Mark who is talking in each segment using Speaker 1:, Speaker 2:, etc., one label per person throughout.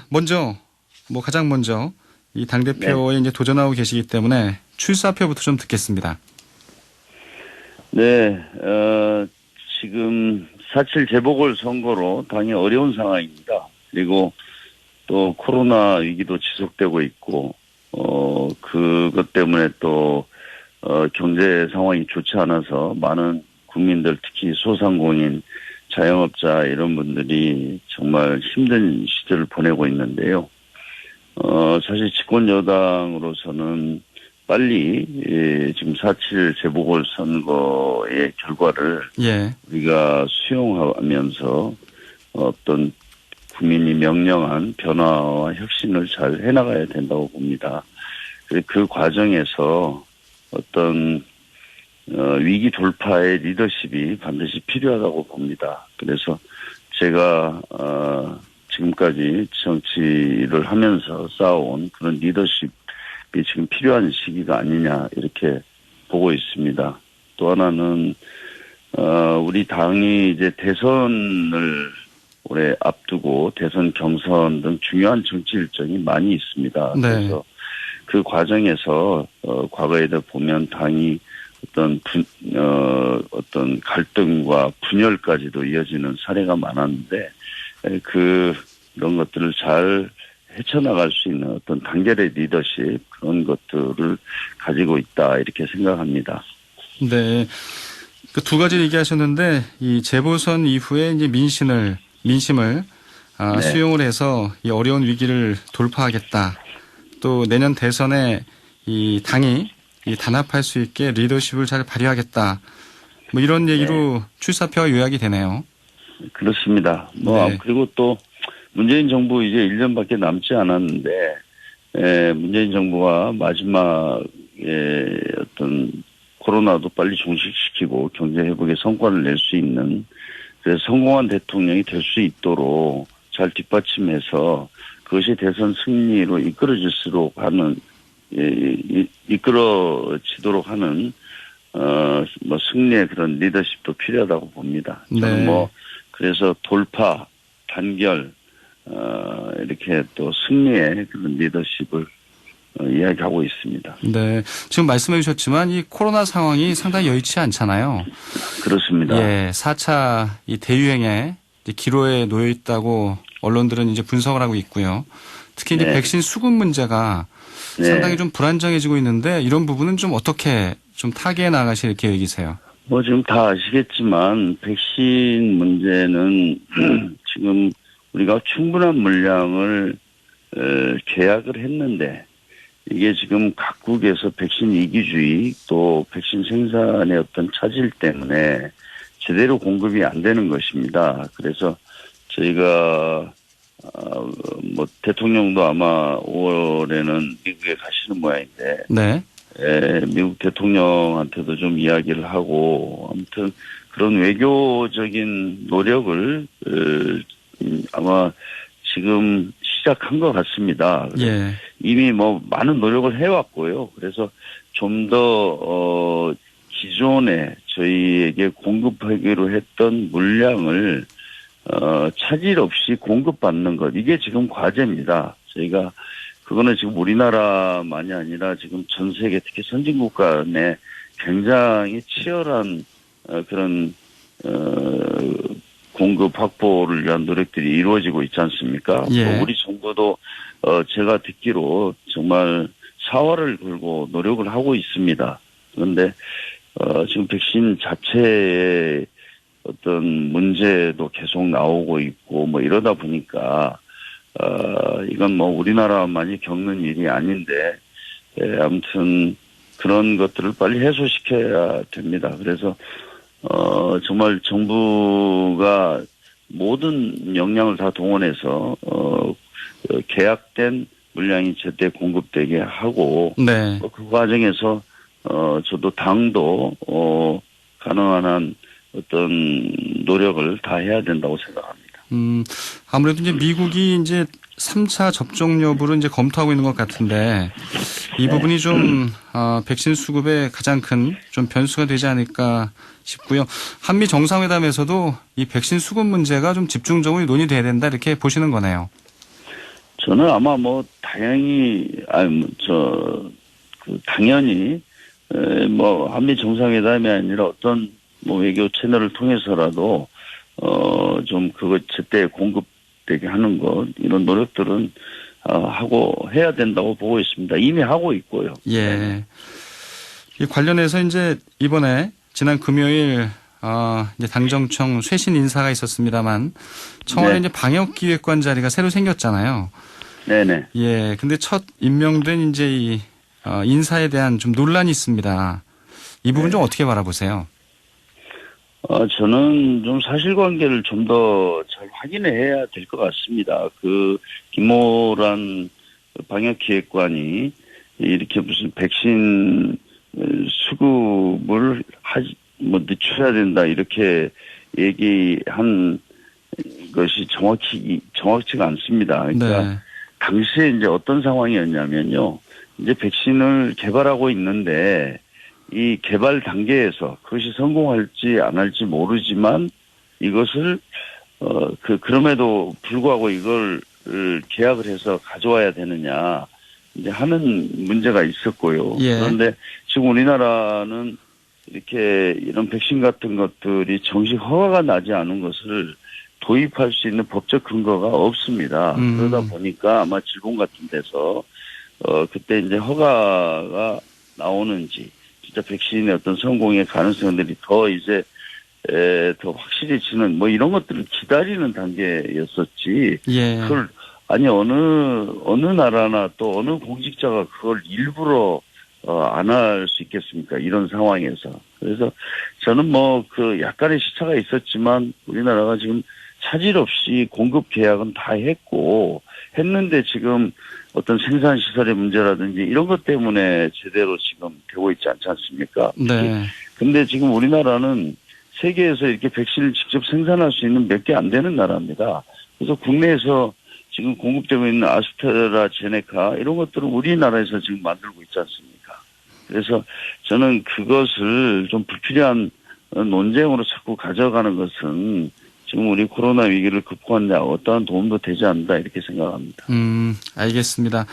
Speaker 1: 먼저 가장 먼저 이 당대표에 이제 도전하고 계시기 때문에 출사표부터 좀 듣겠습니다.
Speaker 2: 네, 지금 4.7 재보궐선거로 당이 어려운 상황입니다. 그리고 또 코로나 위기도 지속되고 있고, 그것 때문에 또, 경제 상황이 좋지 않아서 많은 국민들, 특히 소상공인, 자영업자 이런 분들이 정말 힘든 시절을 보내고 있는데요. 사실 집권 여당으로서는 빨리 지금 4.7 재보궐선거의 결과를 우리가 수용하면서 어떤 국민이 명령한 변화와 혁신을 잘 해나가야 된다고 봅니다. 그 과정에서 어떤 위기 돌파의 리더십이 반드시 필요하다고 봅니다. 그래서 제가 지금까지 정치를 하면서 쌓아온 그런 리더십이 지금 필요한 시기가 아니냐 이렇게 보고 있습니다. 또 하나는 우리 당이 이제 대선을 올해 앞두고 대선 경선 등 중요한 정치 일정이 많이 있습니다.
Speaker 1: 네.
Speaker 2: 그래서 그 과정에서 과거에도 보면 당이 어떤 갈등과 분열까지도 이어지는 사례가 많았는데 그런 것들을 잘 헤쳐나갈 수 있는 어떤 단결의 리더십 그런 것들을 가지고 있다 이렇게 생각합니다.
Speaker 1: 네, 그 두 가지 얘기하셨는데 이 재보선 이후에 이제 민심을 수용을 해서 이 어려운 위기를 돌파하겠다. 또 내년 대선에 이 당이 단합할 수 있게 리더십을 잘 발휘하겠다. 이런 얘기로 출사표가 요약이 되네요.
Speaker 2: 그렇습니다. 그리고 또 문재인 정부 이제 1년밖에 남지 않았는데, 문재인 정부가 마지막에 어떤 코로나도 빨리 종식시키고 경제 회복의 성과를 낼 수 있는 그래서 성공한 대통령이 될 수 있도록 잘 뒷받침해서 그것이 대선 승리로 이끌어지도록 하는 승리의 그런 리더십도 필요하다고 봅니다. 저는 그래서 돌파, 단결 이렇게 또 승리의 그런 리더십을 이야기하고 있습니다.
Speaker 1: 네, 지금 말씀해 주셨지만 이 코로나 상황이 상당히 여의치 않잖아요.
Speaker 2: 그렇습니다.
Speaker 1: 4차 이 대유행에 기로에 놓여 있다고 언론들은 이제 분석을 하고 있고요. 특히 이제 백신 수급 문제가 상당히 좀 불안정해지고 있는데 이런 부분은 좀 어떻게 좀 타개해 나가실 계획이세요?
Speaker 2: 지금 다 아시겠지만 백신 문제는 지금 우리가 충분한 물량을 계약을 했는데 이게 지금 각국에서 백신 이기주의 또 백신 생산의 어떤 차질 때문에 제대로 공급이 안 되는 것입니다. 그래서 저희가 대통령도 아마 5월에는 미국에 가시는 모양인데 미국 대통령한테도 좀 이야기를 하고 아무튼 그런 외교적인 노력을 아마 지금 시작한 것 같습니다. 이미 많은 노력을 해왔고요. 그래서 좀 더 기존에 저희에게 공급하기로 했던 물량을 차질 없이 공급받는 것 이게 지금 과제입니다. 저희가 그거는 지금 우리나라만이 아니라 지금 전 세계 특히 선진국가 내 굉장히 치열한 그런 공급 확보를 위한 노력들이 이루어지고 있지 않습니까? 우리 정부도 제가 듣기로 정말 사활을 걸고 노력을 하고 있습니다. 그런데 지금 백신 자체의 어떤 문제도 계속 나오고 있고 이러다 보니까 이건 우리나라만이 겪는 일이 아닌데 아무튼 그런 것들을 빨리 해소시켜야 됩니다. 그래서 정말 정부가 모든 역량을 다 동원해서 계약된 물량이 제때 공급되게 하고 그 과정에서 저도 당도 가능한 한 어떤 노력을 다 해야 된다고 생각합니다.
Speaker 1: 아무래도 이제 미국이 이제 3차 접종 여부를 이제 검토하고 있는 것 같은데 이 부분이 좀 백신 수급에 가장 큰 좀 변수가 되지 않을까 싶고요. 한미 정상회담에서도 이 백신 수급 문제가 좀 집중적으로 논의돼야 된다 이렇게 보시는 거네요.
Speaker 2: 저는 아마 뭐 다행히 당연히 뭐 한미 정상회담이 아니라 어떤 뭐 외교 채널을 통해서라도 좀 그거 제때 공급되게 하는 것 이런 노력들은 하고 해야 된다고 보고 있습니다. 이미 하고 있고요.
Speaker 1: 예. 이 관련해서 이제 이번에 지난 금요일 이제 당정청 쇄신 인사가 있었습니다만 청와대 이제 방역기획관 자리가 새로 생겼잖아요.
Speaker 2: 네네.
Speaker 1: 예. 근데 첫 임명된 이제 이 인사에 대한 좀 논란이 있습니다. 이 부분 좀 어떻게 바라보세요?
Speaker 2: 저는 좀 사실관계를 좀 더 잘 확인해야 될 것 같습니다. 그 김모란 방역기획관이 이렇게 무슨 백신 수급을 늦춰야 된다 이렇게 얘기한 것이 정확치가 않습니다. 그러니까
Speaker 1: 네.
Speaker 2: 당시에 이제 어떤 상황이었냐면요. 이제 백신을 개발하고 있는데 이 개발 단계에서 그것이 성공할지 안 할지 모르지만 이것을 그럼에도 불구하고 이걸 계약을 해서 가져와야 되느냐 이제 하는 문제가 있었고요.
Speaker 1: 예.
Speaker 2: 그런데 지금 우리나라는 이렇게 이런 백신 같은 것들이 정식 허가가 나지 않은 것을 도입할 수 있는 법적 근거가 없습니다. 그러다 보니까 아마 질본 같은 데서 그때 이제 허가가 나오는지 진짜 백신의 어떤 성공의 가능성들이 더 이제 더 확실해지는 뭐 이런 것들을 기다리는 단계였었지.
Speaker 1: 예.
Speaker 2: 그걸 아니 어느 나라나 또 어느 공직자가 그걸 일부러 안 할 수 있겠습니까? 이런 상황에서. 그래서 저는 뭐 그 약간의 시차가 있었지만 우리나라가 지금 차질 없이 공급 계약은 다 했는데 지금 어떤 생산 시설의 문제라든지 이런 것 때문에 제대로 지금 되고 있지 않지 않습니까?
Speaker 1: 네.
Speaker 2: 근데 지금 우리나라는 세계에서 이렇게 백신을 직접 생산할 수 있는 몇 개 안 되는 나라입니다. 그래서 국내에서 지금 공급되고 있는 아스트라제네카 이런 것들은 우리나라에서 지금 만들고 있지 않습니까? 그래서 저는 그것을 좀 불필요한 논쟁으로 자꾸 가져가는 것은 지금 우리 코로나 위기를 극복하는 데 어떠한 도움도 되지 않는다 이렇게 생각합니다.
Speaker 1: 알겠습니다.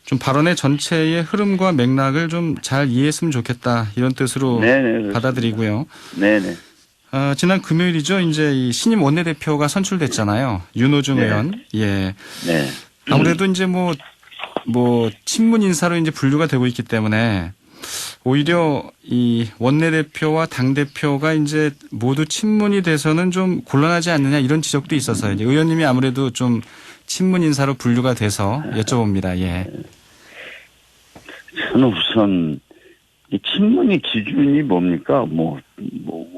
Speaker 1: 좀 발언의 전체의 흐름과 맥락을 좀 잘 이해했으면 좋겠다 이런 뜻으로
Speaker 2: 네네,
Speaker 1: 받아들이고요.
Speaker 2: 네네.
Speaker 1: 지난 금요일이죠. 이제 이 신임 원내대표가 선출됐잖아요. 윤호중 의원. 예.
Speaker 2: 네.
Speaker 1: 아무래도 이제 뭐 친문 인사로 이제 분류가 되고 있기 때문에 오히려 이 원내대표와 당대표가 이제 모두 친문이 돼서는 좀 곤란하지 않느냐 이런 지적도 있어서요. 이제 의원님이 아무래도 좀 친문 인사로 분류가 돼서 여쭤봅니다. 예.
Speaker 2: 저는 우선 이 친문의 기준이 뭡니까? 뭐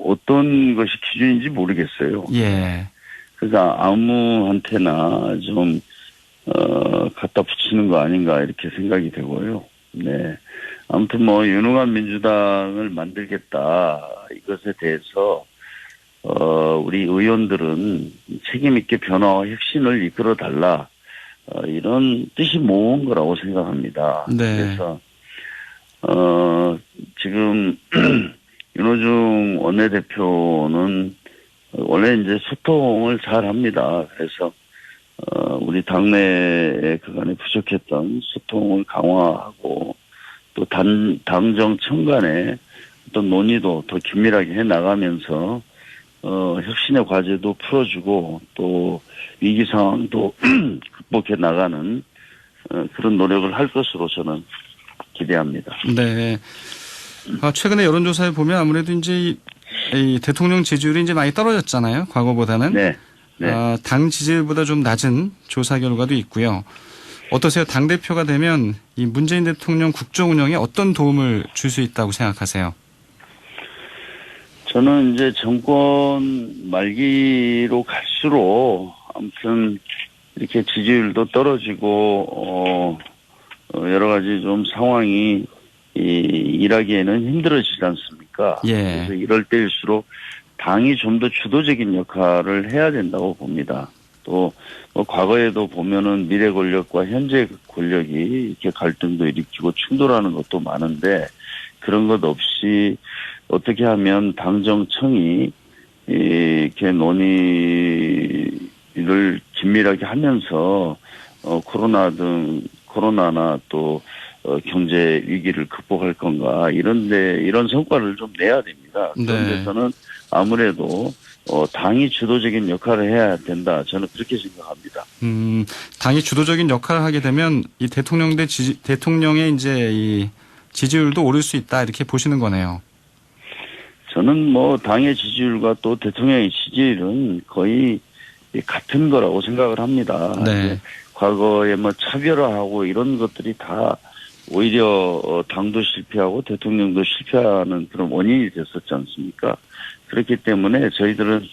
Speaker 2: 어떤 것이 기준인지 모르겠어요.
Speaker 1: 예.
Speaker 2: 그래서 아무한테나 좀 갖다 붙이는 거 아닌가 이렇게 생각이 되고요. 네. 아무튼 뭐 유능한 민주당을 만들겠다 이것에 대해서 우리 의원들은 책임 있게 변화와 혁신을 이끌어 달라 이런 뜻이 모은 거라고 생각합니다.
Speaker 1: 네.
Speaker 2: 그래서 지금 윤호중 원내대표는 원래 이제 소통을 잘 합니다. 그래서 우리 당내에 그간에 부족했던 소통을 강화하고 또 당정청 간의 어떤 논의도 더 긴밀하게 해 나가면서 혁신의 과제도 풀어주고 또 위기 상황도 극복해 나가는 그런 노력을 할 것으로 저는 기대합니다.
Speaker 1: 네. 최근에 여론조사에 보면 아무래도 이제 이 대통령 지지율이 이제 많이 떨어졌잖아요. 과거보다는.
Speaker 2: 네. 네.
Speaker 1: 당 지지율보다 좀 낮은 조사 결과도 있고요. 어떠세요? 당대표가 되면 이 문재인 대통령 국정 운영에 어떤 도움을 줄 수 있다고 생각하세요?
Speaker 2: 저는 이제 정권 말기로 갈수록 아무튼 이렇게 지지율도 떨어지고 여러 가지 좀 상황이 일하기에는 힘들어지지 않습니까?
Speaker 1: 예.
Speaker 2: 그래서 이럴 때일수록 당이 좀 더 주도적인 역할을 해야 된다고 봅니다. 또 과거에도 보면은 미래 권력과 현재 권력이 이렇게 갈등도 일으키고 충돌하는 것도 많은데 그런 것 없이 어떻게 하면 당정청이 이렇게 논의를 긴밀하게 하면서 코로나나 또 경제 위기를 극복할 건가 이런 성과를 좀 내야 됩니다. 그런
Speaker 1: 네.
Speaker 2: 데서는 아무래도 당이 주도적인 역할을 해야 된다. 저는 그렇게 생각합니다.
Speaker 1: 당이 주도적인 역할을 하게 되면 이 대통령의 이제 이 지지율도 오를 수 있다 이렇게 보시는 거네요.
Speaker 2: 저는 뭐 당의 지지율과 또 대통령의 지지율은 거의 같은 거라고 생각을 합니다.
Speaker 1: 네.
Speaker 2: 과거에 뭐 차별화하고 이런 것들이 다 오히려 당도 실패하고 대통령도 실패하는 그런 원인이 됐었지 않습니까? 그렇기 때문에 저희들은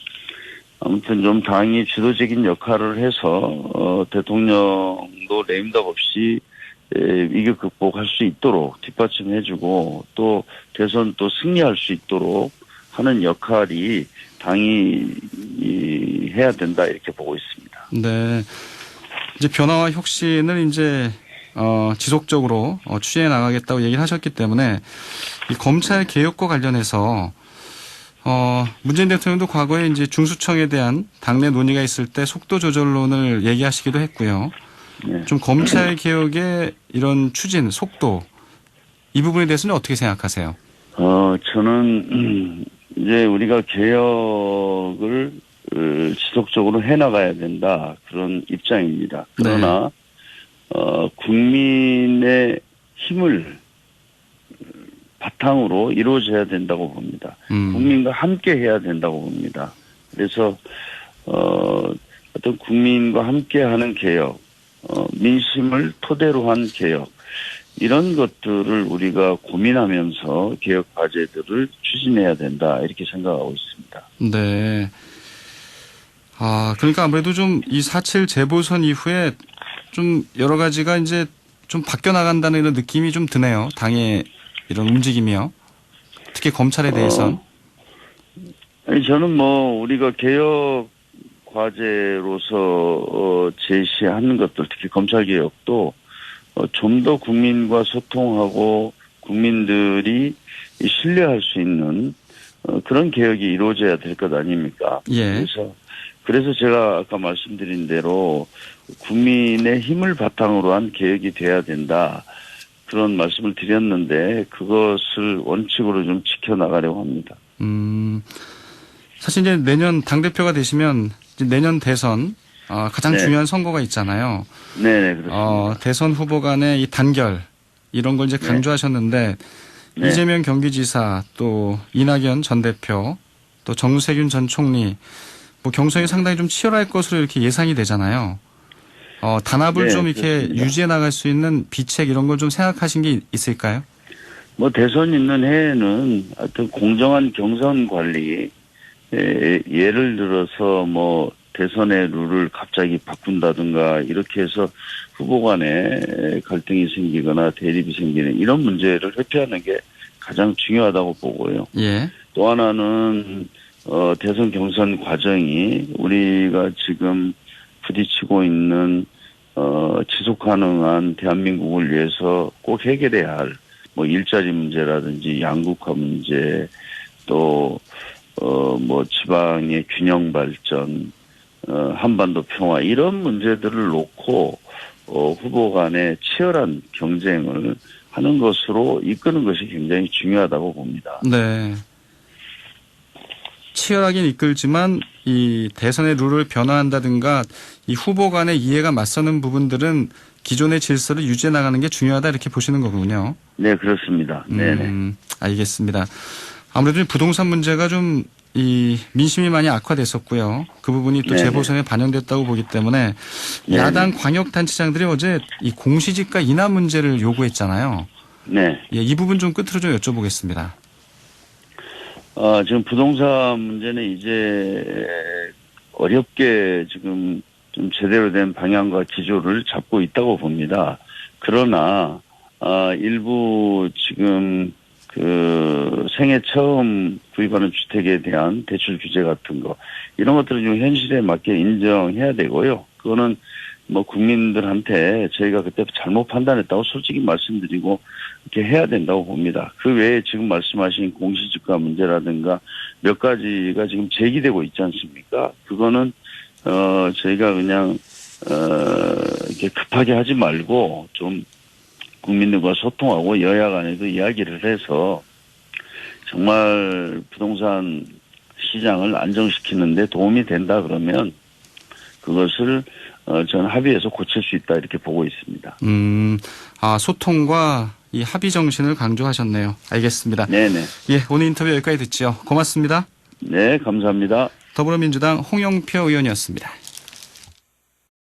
Speaker 2: 아무튼 좀 당이 주도적인 역할을 해서 대통령도 레임덕 없이 위기 극복할 수 있도록 뒷받침해주고 또 대선 또 승리할 수 있도록 하는 역할이 당이 해야 된다 이렇게 보고 있습니다.
Speaker 1: 네. 이제 변화와 혁신을 이제 지속적으로 추진해 나가겠다고 얘기를 하셨기 때문에 이 검찰 개혁과 관련해서 문재인 대통령도 과거에 이제 중수청에 대한 당내 논의가 있을 때 속도 조절론을 얘기하시기도 했고요.
Speaker 2: 네.
Speaker 1: 좀 검찰 개혁의 이런 추진, 속도 이 부분에 대해서는 어떻게 생각하세요?
Speaker 2: 저는 이제 우리가 개혁을 지속적으로 해나가야 된다 그런 입장입니다. 그러나 국민의 힘을 바탕으로 이루어져야 된다고 봅니다. 국민과 함께 해야 된다고 봅니다. 그래서 어떤 국민과 함께하는 개혁, 민심을 토대로 한 개혁 이런 것들을 우리가 고민하면서 개혁 과제들을 추진해야 된다 이렇게 생각하고 있습니다.
Speaker 1: 네. 그러니까 아무래도 좀 이 4.7 재보선 이후에 좀 여러 가지가 이제 좀 바뀌어 나간다는 이런 느낌이 좀 드네요. 당의 이런 움직임이요. 특히 검찰에 대해선.
Speaker 2: 저는 뭐 우리가 개혁 과제로서 제시한 것들 특히 검찰 개혁도 좀 더 국민과 소통하고 국민들이 신뢰할 수 있는 그런 개혁이 이루어져야 될 것 아닙니까?
Speaker 1: 예.
Speaker 2: 그래서 제가 아까 말씀드린 대로 국민의 힘을 바탕으로 한 개혁이 돼야 된다. 그런 말씀을 드렸는데 그것을 원칙으로 좀 지켜나가려고 합니다.
Speaker 1: 사실 이제 내년 당대표가 되시면 이제 내년 대선 가장 중요한 선거가 있잖아요.
Speaker 2: 네, 그렇습니다.
Speaker 1: 대선 후보 간의 이 단결 이런 걸 이제 강조하셨는데 이재명 경기지사 또 이낙연 전 대표 또 정세균 전 총리 뭐 경선이 상당히 좀 치열할 것으로 이렇게 예상이 되잖아요. 단합을 좀 이렇게
Speaker 2: 그렇습니다.
Speaker 1: 유지해 나갈 수 있는 비책 이런 걸 좀 생각하신 게 있을까요?
Speaker 2: 뭐 대선 있는 해에는 하여튼 공정한 경선 관리 예를 들어서 뭐 대선의 룰을 갑자기 바꾼다든가 이렇게 해서 후보 간에 갈등이 생기거나 대립이 생기는 이런 문제를 회피하는 게 가장 중요하다고 보고요.
Speaker 1: 예.
Speaker 2: 또 하나는 대선 경선 과정이 우리가 지금 부딪히고 있는 지속 가능한 대한민국을 위해서 꼭 해결해야 할 뭐 일자리 문제라든지 양극화 문제 또 뭐 지방의 균형 발전 한반도 평화 이런 문제들을 놓고 후보 간의 치열한 경쟁을 하는 것으로 이끄는 것이 굉장히 중요하다고 봅니다.
Speaker 1: 네. 치열하긴 이끌지만 이 대선의 룰을 변화한다든가 이 후보 간의 이해가 맞서는 부분들은 기존의 질서를 유지해 나가는 게 중요하다 이렇게 보시는 거군요.
Speaker 2: 네, 그렇습니다. 네네.
Speaker 1: 알겠습니다. 아무래도 부동산 문제가 좀 이 민심이 많이 악화됐었고요. 그 부분이 또 재보선에 반영됐다고 보기 때문에 야당 광역단체장들이 어제 이 공시지가 인하 문제를 요구했잖아요.
Speaker 2: 네.
Speaker 1: 예, 이 부분 좀 끝으로 좀 여쭤보겠습니다.
Speaker 2: 지금 부동산 문제는 이제 어렵게 지금 좀 제대로 된 방향과 기조를 잡고 있다고 봅니다. 그러나 일부 지금 그 생애 처음 구입하는 주택에 대한 대출 규제 같은 거 이런 것들은 좀 현실에 맞게 인정해야 되고요. 그거는 뭐 국민들한테 저희가 그때 잘못 판단했다고 솔직히 말씀드리고 이렇게 해야 된다고 봅니다. 그 외에 지금 말씀하신 공시지가 문제라든가 몇 가지가 지금 제기되고 있지 않습니까? 그거는 저희가 그냥 이렇게 이제 급하게 하지 말고 좀 국민들과 소통하고 여야 간에도 이야기를 해서 정말 부동산 시장을 안정시키는데 도움이 된다 그러면 그것을 저는 합의해서 고칠 수 있다 이렇게 보고 있습니다.
Speaker 1: 소통과 이 합의 정신을 강조하셨네요. 알겠습니다.
Speaker 2: 네네.
Speaker 1: 예, 오늘 인터뷰 여기까지 듣죠. 고맙습니다.
Speaker 2: 네, 감사합니다.
Speaker 1: 더불어민주당 홍영표 의원이었습니다.